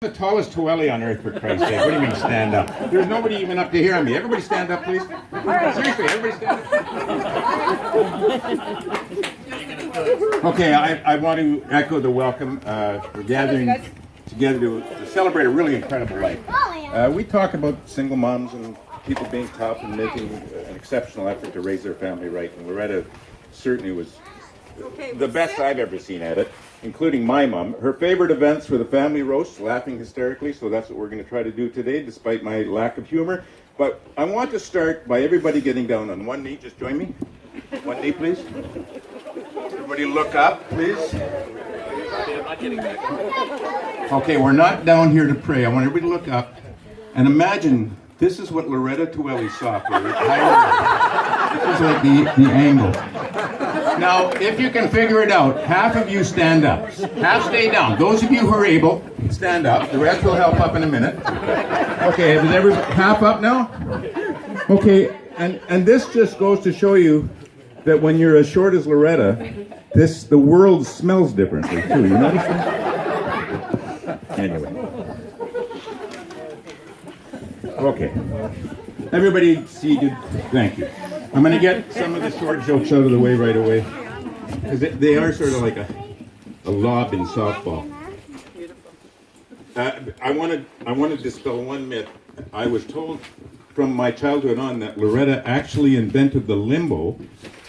The tallest Tuele on earth, for Christ's sake. What do you mean stand up? There's nobody even up to hear me. Everybody stand up, please. Seriously, everybody stand up. Okay, I want to echo the welcome. We're gathering together to celebrate a really incredible life. We talk about single moms and people being tough and making an exceptional effort to raise their family right. And Loretta certainly was the best I've ever seen at it, including my mom. Her favorite events were the family roasts, laughing hysterically, so that's what we're going to try to do today, despite my lack of humor. But I want to start by everybody getting down on one knee. Just join me. One knee, please. Everybody look up, please. Okay, we're not down here to pray. I want everybody to look up and imagine this is what Loretta Tuele saw for her entire life. This is like the angle. Now, if you can figure it out, half of you stand up. Half stay down. Those of you who are able, stand up. The rest will help up in a minute. Okay, is every half up now? Okay, and this just goes to show you that when you're as short as Loretta, the world smells differently too. You notice that? Anyway. Okay. Everybody seated. Thank you. I'm going to get some of the short jokes out of the way right away, because they are sort of like a lob in softball. I want to dispel one myth. I was told from my childhood on that Loretta actually invented the limbo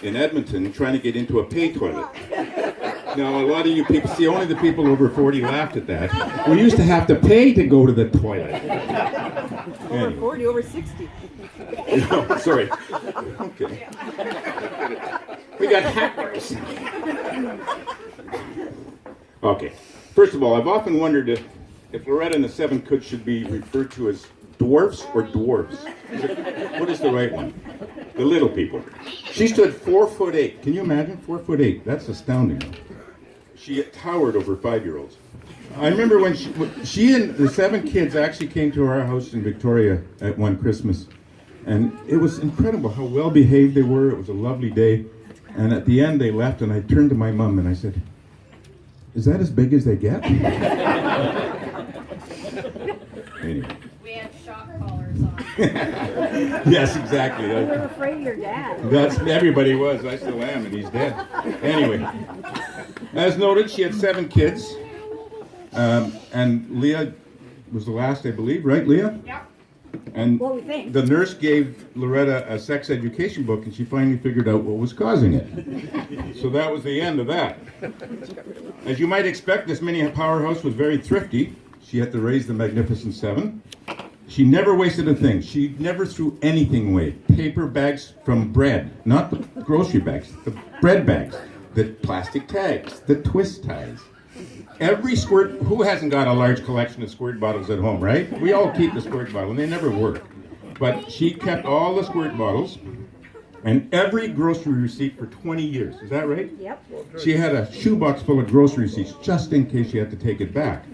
in Edmonton trying to get into a pay toilet. Now, a lot of you people, see, only the people over 40 laughed at that. We used to have to pay to go to the toilet. Over 40, over 60. No, sorry. Okay. We got hackers. Okay. First of all, I've often wondered if Loretta and the Seven Cooks should be referred to as dwarfs or dwarves. What is the right one? The little people. She stood 4'8". Can you imagine? 4'8". That's astounding. She towered over 5-year-olds. I remember when she and the 7 kids actually came to our house in Victoria at one Christmas. And it was incredible how well behaved they were. It was a lovely day. And at the end they left and I turned to my mom and I said, "Is that as big as they get?" Anyway. We had shock collars on. Yes, exactly. You were afraid of your dad. Everybody was. I still am, and he's dead. Anyway, as noted, she had 7 kids. And Leah was the last, I believe, right, Leah? Yep. And What we think. the nurse gave Loretta a sex education book, and she finally figured out what was causing it. So that was the end of that. As you might expect, this mini powerhouse was very thrifty. She had to raise the Magnificent 7. She never wasted a thing. She never threw anything away. Paper bags from bread, not the grocery bags, the bread bags, the plastic tags, the twist ties. Every squirt, who hasn't got a large collection of squirt bottles at home, right? We all keep the squirt bottle, and they never work. But she kept all the squirt bottles and every grocery receipt for 20 years. Is that right? Yep. She had a shoebox full of grocery receipts just in case she had to take it back.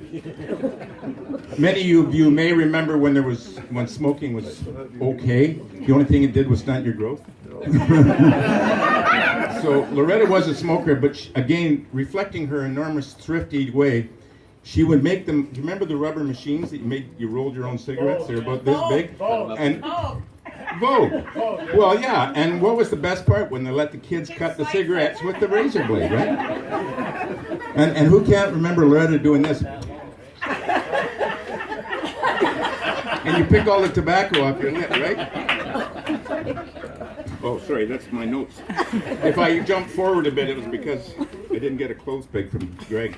Many of you may remember when smoking was okay. The only thing it did was stunt your growth. So Loretta was a smoker, but again, reflecting her enormous thrifty way, she would make them. Do you remember the rubber machines that you rolled your own cigarettes? They're about this big. And Vogue. Well, yeah. And what was the best part? When they let the kids cut the cigarettes with the razor blade, right? And who can't remember Loretta doing this? And you pick all the tobacco off your lip, right? Oh, sorry, that's my notes. If I jumped forward a bit, it was because I didn't get a clothes peg from Greg.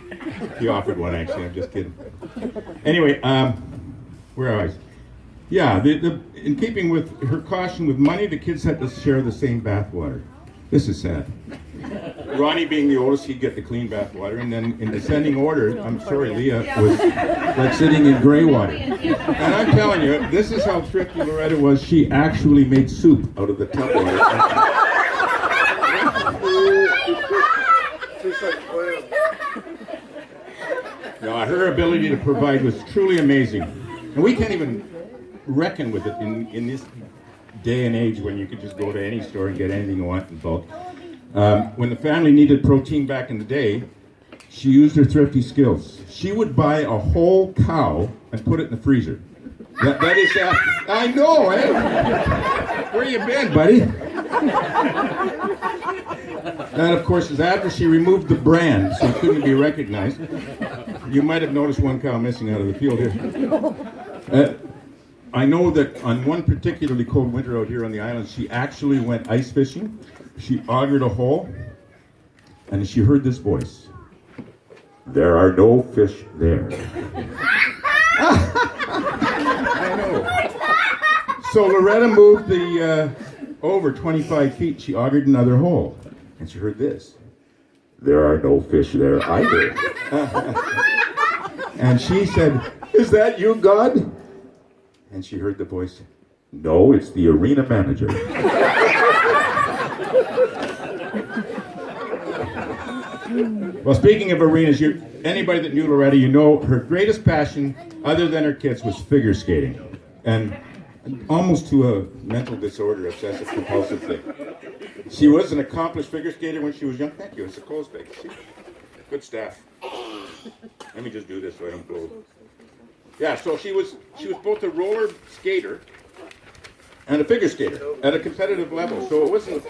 He offered one, actually. I'm just kidding. Anyway, where are I? Yeah, in keeping with her caution with money, the kids had to share the same bathwater. This is sad. Ronnie being the oldest, he'd get the clean bathwater, and then in descending order, I'm sorry, Leah was like sitting in gray water. And I'm telling you, this is how thrifty Loretta was. She actually made soup out of the tub water. Now, her ability to provide was truly amazing. And we can't even reckon with it in this day and age when you could just go to any store and get anything you want in bulk. When the family needed protein back in the day, She used her thrifty skills. She would buy a whole cow and put it in the freezer. That is, I know, eh? Where you been, buddy? That, of course, is after she removed the brand, so it couldn't be recognized. You might have noticed one cow missing out of the field here. I know that on one particularly cold winter out here on the island, she actually went ice fishing. She augured a hole, and she heard this voice. There are no fish there. I know. So Loretta moved the over 25 feet. She augured another hole, and she heard this. There are no fish there either. And she said, is that you, God? And she heard the voice, no, it's the arena manager. Well, speaking of arenas, anybody that knew Loretta, you know her greatest passion, other than her kids, was figure skating. And almost to a mental disorder, obsessive compulsive thing. She was an accomplished figure skater when she was young. Thank you, it's a clothes bag. See? Good staff. Let me just do this so I don't blow. Yeah, so she was both a roller skater and a figure skater at a competitive level. So it wasn't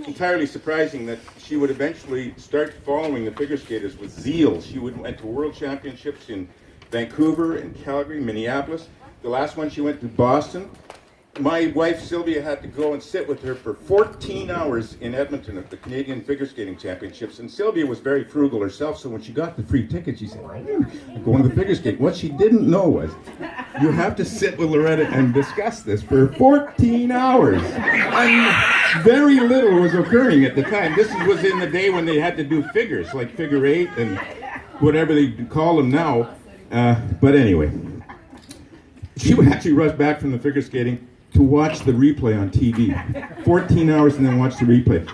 entirely surprising that she would eventually start following the figure skaters with zeal. She went to world championships in Vancouver and Calgary, Minneapolis. The last one she went to Boston. My wife Sylvia had to go and sit with her for 14 hours in Edmonton at the Canadian Figure Skating Championships. And Sylvia was very frugal herself, so when she got the free ticket, she said, I'm going to the figure skate. What she didn't know was, you have to sit with Loretta and discuss this for 14 hours. And very little was occurring at the time. This was in the day when they had to do figures, like figure eight and whatever they call them now. But anyway, she would actually rush back from the figure skating to watch the replay on TV. 14 hours and then watch the replay.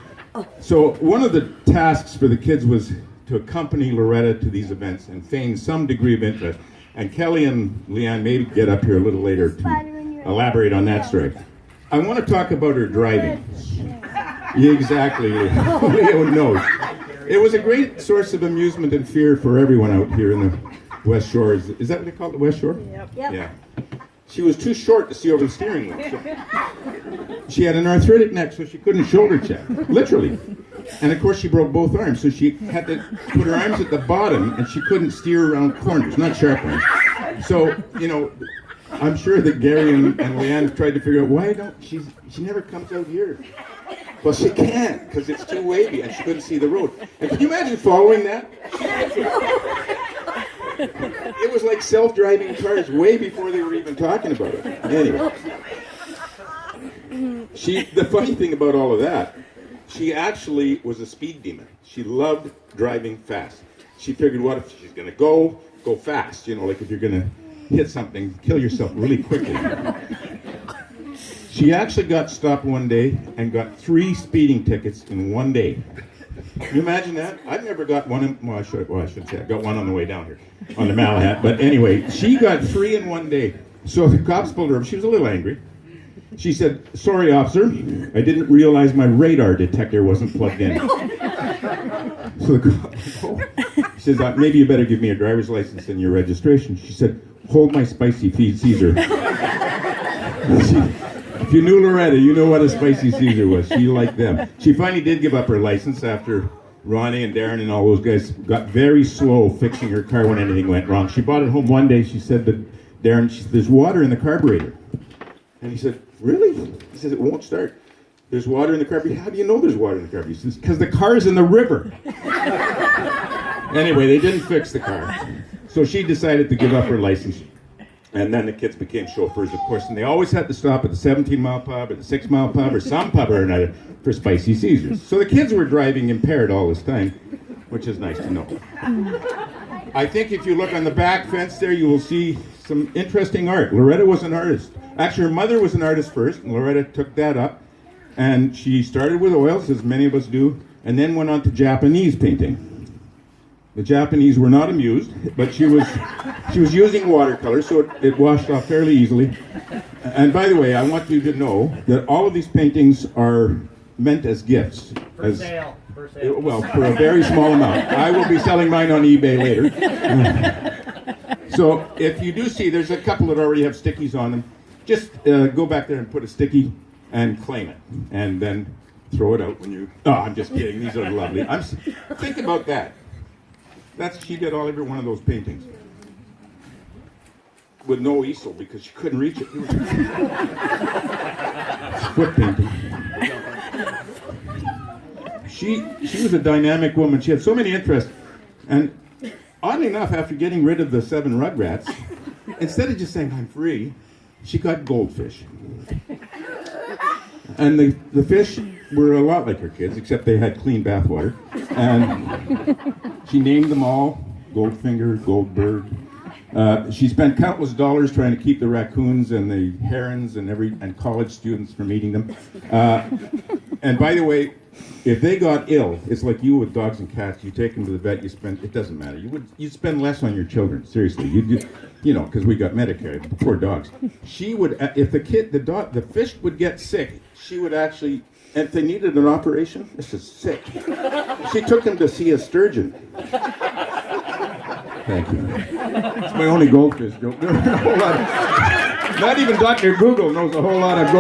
So one of the tasks for the kids was to accompany Loretta to these events and feign some degree of interest. And Kelly and Leanne maybe get up here a little later to elaborate on that story. I want to talk about her driving. Exactly. Leo knows. It was a great source of amusement and fear for everyone out here in the West Shore. Is that what they call it, the West Shore? Yep. Yeah. She was too short to see over the steering wheel. So she had an arthritic neck, so she couldn't shoulder check, literally. And of course, she broke both arms, so she had to put her arms at the bottom, and she couldn't steer around corners, not sharp ones. So, you know, I'm sure that Gary and Leanne tried to figure out why she never comes out here. Well, she can't, because it's too wavy, and she couldn't see the road. And can you imagine following that? It was like self-driving cars way before they were even talking about it. Anyway, the funny thing about all of that, she actually was a speed demon. She loved driving fast. She figured, what if she's going to go fast? You know, like if you're going to hit something, kill yourself really quickly. She actually got stopped one day and got 3 speeding tickets in one day. Can you imagine that? I've never got one. I should say I got one on the way down here on the Malahat. But anyway, she got 3 in one day. So the cops pulled her up. She was a little angry. She said, "Sorry, officer, I didn't realize my radar detector wasn't plugged in." So the cop says, "Maybe you better give me a driver's license and your registration." She said, "Hold my spicy Caesar." If you knew Loretta, you know what a spicy Caesar was. She liked them. She finally did give up her license after Ronnie and Darren and all those guys got very slow fixing her car when anything went wrong. She brought it home one day. She said to Darren, "There's water in the carburetor." And he said, "Really?" He says, "It won't start." "There's water in the carburetor." "How do you know there's water in the carburetor?" He says, "Because the car's in the river." Anyway, they didn't fix the car. So she decided to give up her license. And then the kids became chauffeurs, of course, and they always had to stop at the 17-mile pub, or the 6-mile pub, or some pub or another for spicy Caesars. So the kids were driving impaired all this time, which is nice to know. I think if you look on the back fence there, you will see some interesting art. Loretta was an artist. Actually, her mother was an artist first, and Loretta took that up. And she started with oils, as many of us do, and then went on to Japanese painting. The Japanese were not amused, but she was using watercolor, so it washed off fairly easily. And by the way, I want you to know that all of these paintings are meant as gifts. For for sale. Well, for a very small amount. I will be selling mine on eBay later. So if you do see, there's a couple that already have stickies on them. Just go back there and put a sticky and claim it, and then throw it out when you. Oh, I'm just kidding. These are lovely. Think about that. She did every one of those paintings with no easel because she couldn't reach it. Foot painting. She was a dynamic woman. She had so many interests, and oddly enough, after getting rid of the 7 Rugrats, instead of just saying I'm free, she got goldfish. And the fish were a lot like her kids, except they had clean bathwater. And she named them all Goldfinger, Goldberg. She spent countless dollars trying to keep the raccoons and the herons and college students from eating them. And by the way, if they got ill, it's like you with dogs and cats. You take them to the vet. It doesn't matter. You'd spend less on your children. Seriously, because we got Medicare. The poor dogs. She would, if the fish would get sick, she would actually, if they needed an operation, this is sick. She took them to see a sturgeon. Thank you. It's my only goldfish joke. There are a whole lot of, not even Dr. Google knows a whole lot of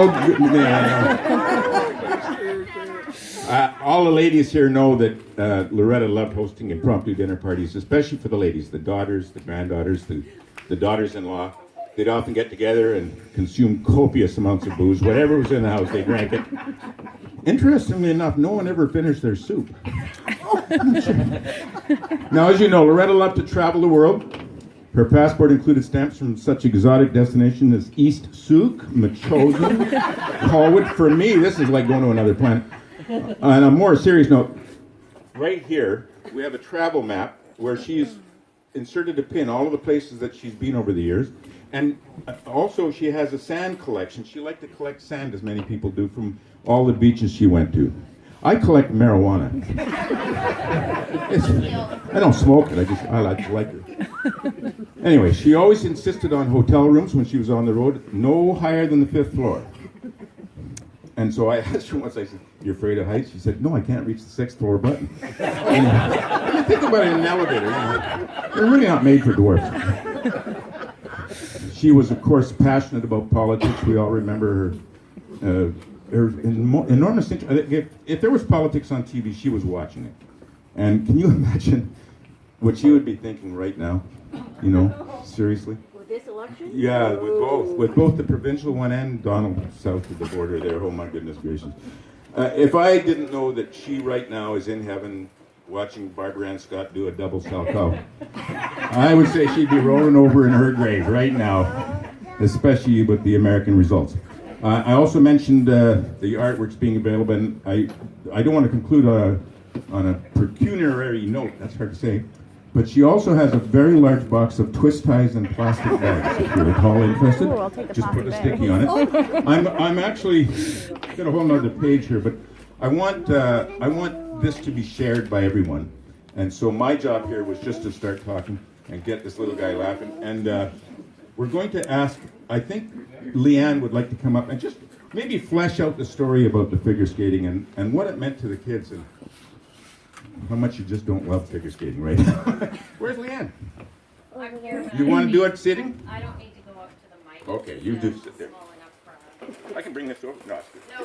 all the ladies here know that Loretta loved hosting impromptu dinner parties, especially for the ladies, the daughters, the granddaughters, the daughters-in-law. They'd often get together and consume copious amounts of booze. Whatever was in the house, they drank it. Interestingly enough, no one ever finished their soup. Now, as you know, Loretta loved to travel the world. Her passport included stamps from such exotic destinations as East Souk, Machosen, Colwood. For me, this is like going to another planet. On a more serious note, right here, we have a travel map where she's inserted a pin, all of the places that she's been over the years. And also, she has a sand collection. She liked to collect sand, as many people do, from all the beaches she went to. I collect marijuana. I don't smoke it, I like it. Anyway, she always insisted on hotel rooms when she was on the road, no higher than the 5th floor. And so I asked her once, I said, "You afraid of heights?" She said, "No, I can't reach the 6th floor button." And you think about it in an elevator, they're really not made for dwarfs. She was, of course, passionate about politics. We all remember her enormous interest. If there was politics on TV, she was watching it. And can you imagine what she would be thinking right now? Seriously? With this election? Yeah, with both the provincial one and Donald south of the border there. Oh my goodness gracious! If I didn't know that she right now is in heaven watching Barbara Ann Scott do a double salchow, I would say she'd be rolling over in her grave right now, especially with the American results. I also mentioned the artworks being available, and I don't want to conclude on a pecuniary note, that's hard to say, but she also has a very large box of twist ties and plastic bags, if you're at all interested. Ooh, I'll take a Just put a plastic sticky on it. I'm actually, got a whole nother page here, but I want this to be shared by everyone. And so my job here was just to start talking and get this little guy laughing. And we're going to ask, I think Leanne would like to come up and just maybe flesh out the story about the figure skating and what it meant to the kids and how much you just don't love figure skating right now. Where's Leanne? I'm here, but You want to do it sitting? I don't need to go up to the mic. Okay, you do I'm sit there. small enough for I can bring this over. No, it's good. No,